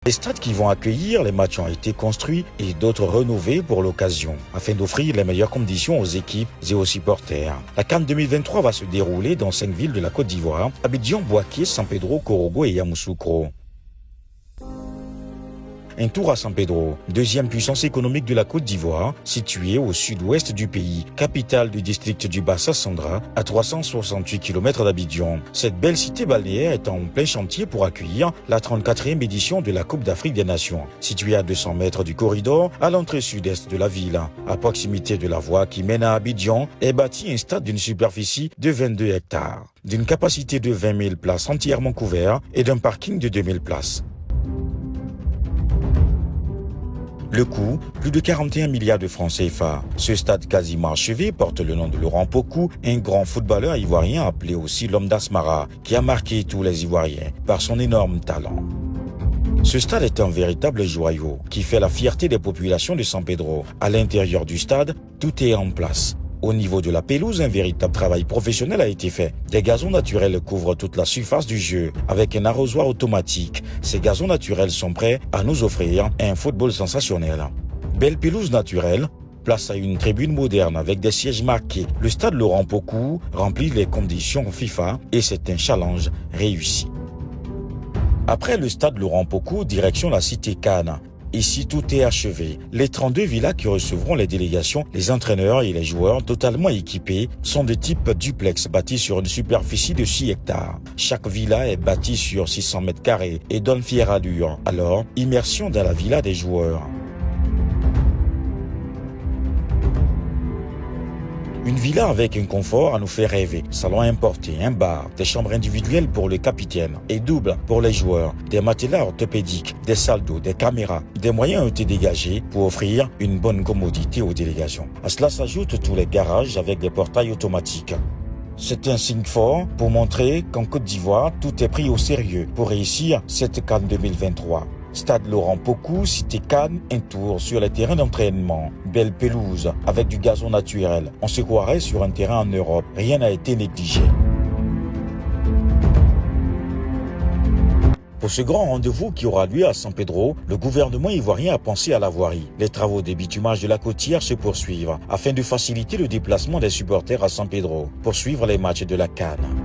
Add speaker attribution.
Speaker 1: Les stades qui vont accueillir les matchs ont été construits et d'autres rénovés pour l'occasion, afin d'offrir les meilleures conditions aux équipes et aux supporters. La CAN 2023 va se dérouler dans 5 villes de la Côte d'Ivoire: Abidjan, Bouaké, San Pedro, Korogo et Yamoussoukro. Un tour à San Pedro, deuxième puissance économique de la Côte d'Ivoire, située au sud-ouest du pays, capitale du district du Bassa-Sandra, à 368 km d'Abidjan. Cette belle cité balnéaire est en plein chantier pour accueillir la 34e édition de la Coupe d'Afrique des Nations. Située à 200 mètres du corridor, à l'entrée sud-est de la ville, à proximité de la voie qui mène à Abidjan, est bâti un stade d'une superficie de 22 hectares, d'une capacité de 20 000 places entièrement couvertes et d'un parking de 2000 places. Le coût, plus de 41 milliards de francs CFA. Ce stade quasiment achevé porte le nom de Laurent Pokou, un grand footballeur ivoirien appelé aussi l'homme d'Asmara, qui a marqué tous les Ivoiriens par son énorme talent. Ce stade est un véritable joyau qui fait la fierté des populations de San Pedro. À l'intérieur du stade, tout est en place. Au niveau de la pelouse, un véritable travail professionnel a été fait. Des gazons naturels couvrent toute la surface du jeu avec un arrosoir automatique. Ces gazons naturels sont prêts à nous offrir un football sensationnel. Belle pelouse naturelle, place à une tribune moderne avec des sièges marqués. Le stade Laurent Pokou remplit les conditions FIFA et c'est un challenge réussi. Après le stade Laurent Pokou, direction la cité Cannes. Ici, tout est achevé. Les 32 villas qui recevront les délégations, les entraîneurs et les joueurs totalement équipés sont de type duplex bâtis sur une superficie de 6 hectares. Chaque villa est bâtie sur 600 mètres carrés et donne fière allure. Alors, immersion dans la villa des joueurs. Une villa avec un confort à nous faire rêver. Salon importé, un bar, des chambres individuelles pour le capitaine et double pour les joueurs, des matelas orthopédiques, des salles d'eau, des caméras. Des moyens ont été dégagés pour offrir une bonne commodité aux délégations. À cela s'ajoutent tous les garages avec des portails automatiques. C'est un signe fort pour montrer qu'en Côte d'Ivoire, tout est pris au sérieux pour réussir cette CAN 2023. Stade Laurent Pokou, cité Cannes, un tour sur les terrains d'entraînement. Belle pelouse avec du gazon naturel. On se croirait sur un terrain en Europe. Rien n'a été négligé. Pour ce grand rendez-vous qui aura lieu à San Pedro, le gouvernement ivoirien a pensé à la voirie. Les travaux de bitumage de la côtière se poursuivent afin de faciliter le déplacement des supporters à San Pedro pour suivre les matchs de la CAN.